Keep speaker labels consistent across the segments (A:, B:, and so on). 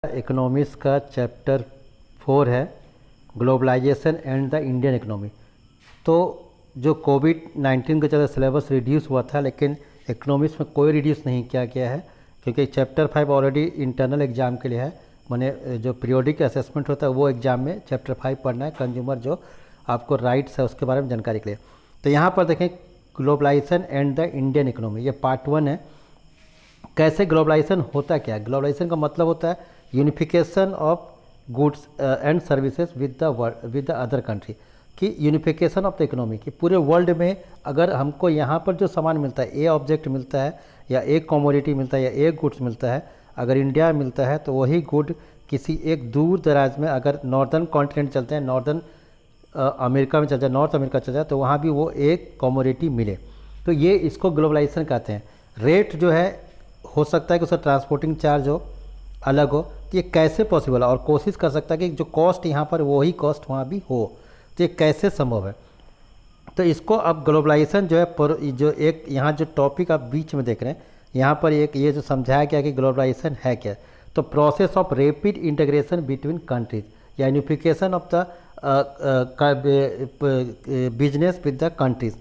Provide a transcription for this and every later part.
A: Economics का chapter 4 है globalisation and the Indian economy. तो जो कोविड-19 के चलते सिलेबस रिड्यूस हुआ था, लेकिन इकोनॉमिक्स में कोई रिड्यूस नहीं किया गया है क्योंकि चैप्टर 5 ऑलरेडी इंटरनल एग्जाम के लिए है। मैंने जो पीरियोडिक असेसमेंट होता है वो एग्जाम में चैप्टर 5 पढ़ना है, कंज्यूमर जो आपको राइट्स है उसके बारे में जानकारी के लिए। तो यहाँ पर देखें globalisation and the Indian economy, ये पार्ट 1 है। कैसे ग्लोबलाइजेशन होता क्या है? ग्लोबलाइजेशन का मतलब होता है unification of goods and services with the other country, कि यूनिफिकेशन ऑफ द इकोनॉमी, कि पूरे वर्ल्ड में अगर हमको यहाँ पर जो सामान मिलता है, ए ऑब्जेक्ट मिलता है या एक कमोडिटी मिलता है या एक गुड्स मिलता है, अगर इंडिया में मिलता है तो वही गुड किसी एक दूर दराज में, अगर नॉर्दर्न कॉन्टिनेंट चलते हैं, नॉर्दर्न अमेरिका में चल जाए, नॉर्थ अमेरिका चल जाए, तो वहाँ भी वो एक कमोडिटी मिले। तो ये इसको ग्लोबलाइजेशन कहते हैं। रेट जो है हो सकता है कि उसका ट्रांसपोर्टिंग चार्ज हो अलग हो, तो ये कैसे पॉसिबल है? और कोशिश कर सकता है कि जो कॉस्ट यहाँ पर वही कॉस्ट वहाँ भी हो, तो ये कैसे संभव है? तो इसको अब ग्लोबलाइजेशन जो है जो एक यहाँ जो टॉपिक आप बीच में देख रहे हैं, यहाँ पर एक ये जो समझाया गया कि ग्लोबलाइजेशन है क्या, तो process of rapid integration between countries या unification of the business with the countries.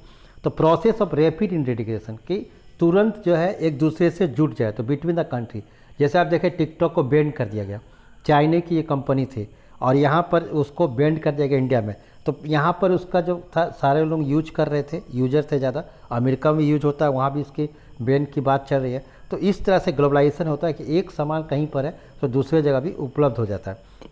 A: तो प्रोसेस ऑफ रैपिड इंटीग्रेशन की तुरंत जो है एक दूसरे से जुट जाए, तो बिटवीन द कंट्री। जैसे आप देखें टिकटॉक को बैन कर दिया गया, चाइना की ये कंपनी थी और यहाँ पर उसको बैन कर दिया गया इंडिया में। तो यहाँ पर उसका जो था सारे लोग यूज कर रहे थे, यूजर थे ज़्यादा, अमेरिका में यूज होता है, वहाँ भी इसकी बैन की बात चल रही है। तो इस तरह से ग्लोबलाइजेशन होता है कि एक सामान कहीं पर है तो दूसरे जगह भी उपलब्ध हो जाता है।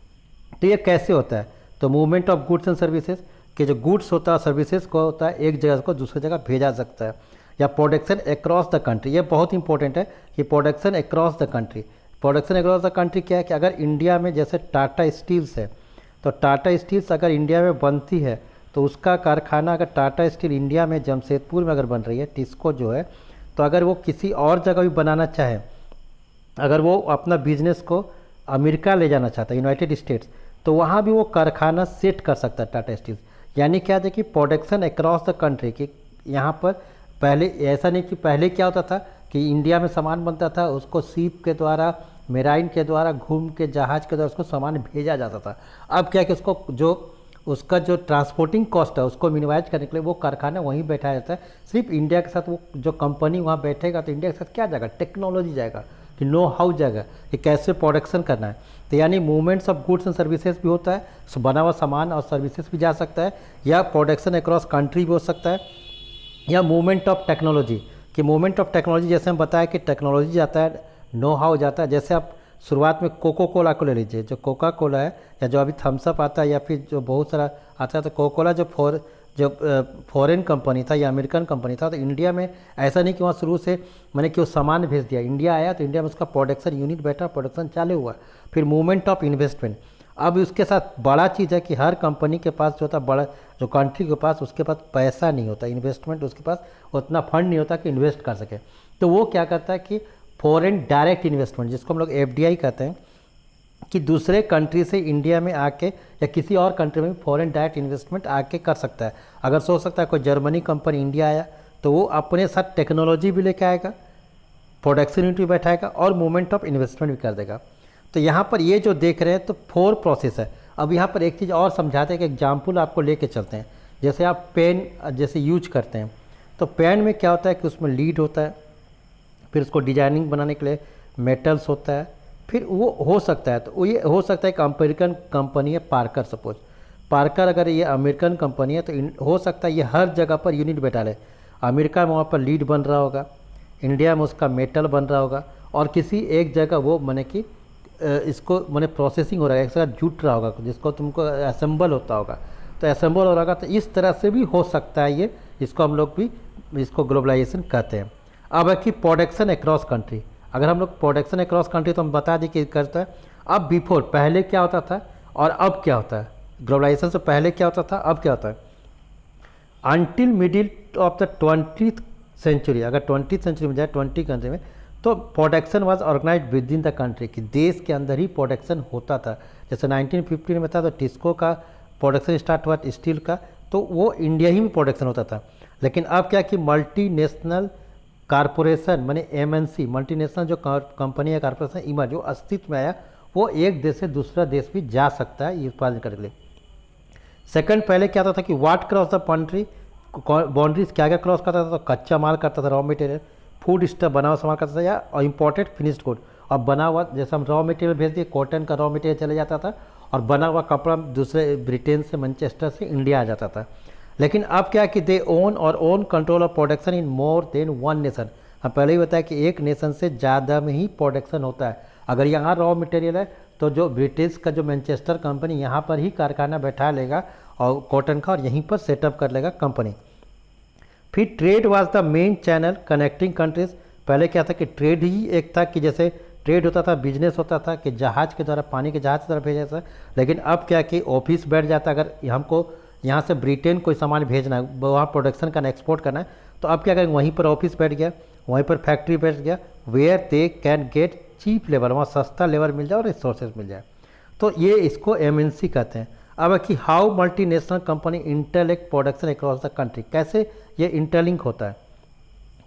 A: तो ये कैसे होता है? तो movement of goods and services, के जो गुड्स होता है सर्विसेज को होता है एक जगह को दूसरी जगह भेजा सकता है। या प्रोडक्शन अक्रॉस द कंट्री, ये बहुत इंपॉर्टेंट है कि production across the country. Production across the country क्या है कि अगर इंडिया में जैसे टाटा स्टील्स है, तो टाटा स्टील्स अगर इंडिया में बनती है तो उसका कारखाना, अगर टाटा स्टील इंडिया में जमशेदपुर में अगर बन रही है, टिस्को जो है, तो अगर वो किसी और जगह भी बनाना चाहे, अगर वो अपना बिजनेस को अमेरिका ले जाना चाहता है, यूनाइटेड स्टेट्स, तो वहाँ भी वो कारखाना सेट कर सकता है टाटा स्टील। यानी क्या है कि प्रोडक्शन अक्रॉस द कंट्री, कि यहाँ पर पहले ऐसा नहीं कि पहले क्या होता था कि इंडिया में सामान बनता था, उसको सीप के द्वारा, मेराइन के द्वारा, घूम के जहाज़ के द्वारा उसको सामान भेजा जाता था। अब क्या कि उसको उसका जो ट्रांसपोर्टिंग कॉस्ट है उसको मिनिमाइज करने के लिए वो कारखाना वहीं बैठाया जाता है। सिर्फ इंडिया के साथ वो जो कंपनी वहाँ बैठेगा तो इंडिया के साथ क्या जाएगा? टेक्नोलॉजी जाएगा, कि नो हाउ जाएगा कि कैसे प्रोडक्शन करना है। तो यानी movements of goods and services भी होता है, बना हुआ सामान और सर्विसेज भी जा सकता है, या प्रोडक्शन अक्रॉस कंट्री भी हो सकता है, या मूवमेंट ऑफ टेक्नोलॉजी, कि मूवमेंट ऑफ टेक्नोलॉजी जैसे हम बताया कि टेक्नोलॉजी जाता है, नो हाउ जाता है। जैसे आप शुरुआत में कोको कोला को ले लीजिए, जो कोका कोला है या जो अभी थम्सअप आता है या फिर जो बहुत सारा आता है, तो कोका कोला जो फॉरेन कंपनी था या अमेरिकन कंपनी था, तो इंडिया में ऐसा नहीं कि वहाँ शुरू से मैंने कि वो सामान भेज दिया, इंडिया आया तो इंडिया में उसका प्रोडक्शन यूनिट बैठा, प्रोडक्शन चालू हुआ। फिर मूवमेंट ऑफ इन्वेस्टमेंट, अब उसके साथ बड़ा चीज़ है कि हर कंपनी के पास जो होता बड़ा, जो कंट्री के पास, उसके पास पैसा नहीं होता, इन्वेस्टमेंट, उसके पास उतना फंड नहीं होता कि इन्वेस्ट कर सके। तो वो क्या करता है कि फॉरेन डायरेक्ट इन्वेस्टमेंट, जिसको हम लोग एफडीआई कहते हैं, कि दूसरे कंट्री से इंडिया में आके या किसी और कंट्री में फॉरेन डायरेक्ट इन्वेस्टमेंट आके कर सकता है। अगर सोच सकता है कोई जर्मनी कंपनी इंडिया आया तो वो अपने साथ टेक्नोलॉजी भी लेके आएगा, प्रोडक्शन यूनिट भी बैठाएगा और मूवमेंट ऑफ इन्वेस्टमेंट भी कर देगा। तो यहाँ पर ये जो देख रहे हैं तो 4 प्रोसेस है। अब यहाँ पर एक चीज़ और समझाते हैं कि एग्जाम्पल आपको लेके चलते हैं। जैसे आप पेन जैसे यूज करते हैं, तो पेन में क्या होता है कि उसमें लीड होता है, फिर उसको डिजाइनिंग बनाने के लिए मेटल्स होता है, फिर वो हो सकता है, तो ये हो सकता है कि अमेरिकन कंपनी है पार्कर, सपोज पार्कर अगर ये अमेरिकन कंपनी है तो हो सकता है ये हर जगह पर यूनिट बैठा ले। अमेरिका में वहाँ पर लीड बन रहा होगा, इंडिया में उसका मेटल बन रहा होगा, और किसी एक जगह वो मैंने कि इसको मैंने प्रोसेसिंग हो रहा है, एक साथ जुट रहा होगा, जिसको तुमको असेंबल होता होगा, तो असेंबल हो रहा होगा। तो इस तरह से भी हो सकता है ये, इसको हम लोग भी इसको ग्लोबलाइजेशन कहते हैं। अब है कि प्रोडक्शन अक्रॉस कंट्री, अगर हम लोग प्रोडक्शन अक्रॉस कंट्री तो हम बता दें कि करता है। अब बिफोर, पहले क्या होता था और अब क्या होता है? ग्लोबलाइजेशन से पहले क्या होता था, अब क्या होता है? Until middle of the 20th century, अगर 20th सेंचुरी में जाए 20 कंट्री में, तो production was organised within the country, कि देश के अंदर ही प्रोडक्शन होता था। जैसे 1915 में था तो टिस्को का प्रोडक्शन स्टार्ट हुआ स्टील का, तो वो इंडिया ही में प्रोडक्शन होता था। लेकिन अब क्या कि मल्टीनेशनल कारपोरेशन, माने एमएनसी, मल्टीनेशनल जो कंपनी या कारपोरेशन इमर्ज, जो अस्तित्व में आया, वो एक देश से दूसरा देश भी जा सकता है ये उत्पादन करने के लिए। सेकंड, पहले क्या होता था कि what cross the boundary, boundaries क्या क्या क्रॉस करता था, तो कच्चा माल करता था, रॉ मटेरियल, फूड स्टफ बना हुआ सामान करता था, या इम्पोर्टेड फिनिश्ड गुड। और बना हुआ जैसे हम रॉ मटेरियल भेज दिए, कॉटन का रॉ मटेरियल चले जाता था, और बना हुआ कपड़ा दूसरे ब्रिटेन से, मैनचेस्टर से इंडिया आ जाता था। लेकिन अब क्या कि दे ओन और own control of production in more than one nation. हम पहले ही बताया कि एक नेशन से ज़्यादा में ही प्रोडक्शन होता है। अगर यहाँ रॉ मटेरियल है तो जो ब्रिटिश का जो मैनचेस्टर कंपनी यहाँ पर ही कारखाना बैठा लेगा और कॉटन का, और यहीं पर सेटअप कर लेगा कंपनी। फिर trade was the main channel connecting countries. पहले क्या था कि ट्रेड ही एक था, कि जैसे ट्रेड होता था, बिजनेस होता था कि जहाज़ के द्वारा, पानी के जहाज़ के द्वारा भेजा था। लेकिन अब क्या कि ऑफिस बैठ जाता, अगर हमको यहाँ से ब्रिटेन कोई सामान भेजना है, वहाँ प्रोडक्शन करना, एक्सपोर्ट करना है, तो अब क्या करेंगे, वहीं पर ऑफिस बैठ गया, वहीं पर फैक्ट्री बैठ गया, where they can get cheap labour, वहाँ सस्ता लेबर मिल जाए और रिसोर्सेज मिल जाए। तो ये इसको एमएनसी कहते हैं। अब कि how multinational company interlink production across the country, कैसे ये इंटरलिंक होता है।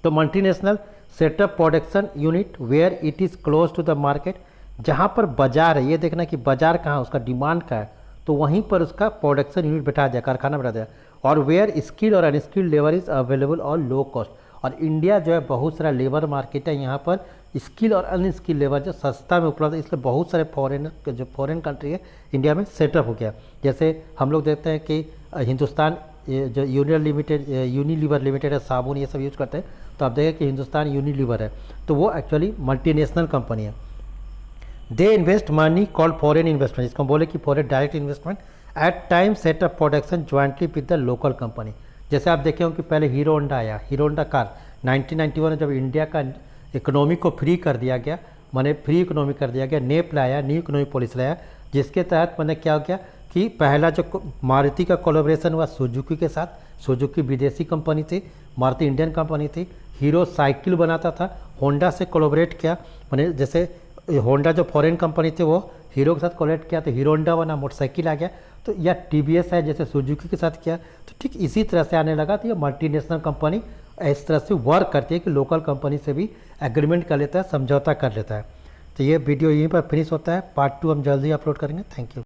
A: तो multinational setup production unit where it is close to the market, जहाँ पर बाजार है, ये देखना कि बाजार कहाँ, उसका डिमांड का है, तो वहीं पर उसका प्रोडक्शन यूनिट बैठा जाए, कारखाना बैठा जाए। और वेयर स्किल और अनस्किल्ड लेबर इज़ अवेलेबल और लो कॉस्ट। और इंडिया जो है बहुत सारा लेबर मार्केट है, यहाँ पर स्किल और अनस्किल लेबर जो सस्ता में उपलब्ध है, इसलिए बहुत सारे फॉरेनर, जो फॉरेन कंट्री है इंडिया में सेटअप हो गया। जैसे हम लोग देखते हैं कि हिंदुस्तान जो यूनिलीवर लिमिटेड है, साबुन ये सब यूज़ करते हैं, तो आप देखें कि हिंदुस्तान यूनिलीवर है, तो वो एक्चुअली मल्टीनेशनल कंपनी है। They invest money called foreign investment, इसको हम बोले कि foreign direct investment at time setup production jointly with the local company. जैसे आप देखे होंगे कि पहले हीरो होंडा आया, हीरो होंडा कार 1991 में जब इंडिया का इकोनॉमी को फ्री कर दिया गया, मैंने फ्री इकोनॉमी कर दिया गया, नेप लाया, न्यू इकोनॉमी पॉलिसी लाया, जिसके तहत मैंने क्या हो गया कि पहला जो मारुति का कोलैबोरेशन हुआ सुजुकी के साथ, सुजुकी विदेशी कंपनी थी, मारुति इंडियन कंपनी थी। हीरो साइकिल बनाता था, होंडा से कोलैबोरेट किया, मैंने जैसे होंडा जो फॉरेन कंपनी थी वो हीरो के साथ कोलैबोरेट किया, तो हीरो होंडा बना, मोटरसाइकिल आ गया। तो या टीवीएस है जैसे सुजुकी के साथ किया, तो ठीक इसी तरह से आने लगा। तो ये मल्टीनेशनल कंपनी इस तरह से वर्क करती है कि लोकल कंपनी से भी एग्रीमेंट कर लेता है, समझौता कर लेता है। तो ये वीडियो यहीं पर फिनिश होता है, पार्ट 2 हम जल्दी अपलोड करेंगे। Thank you.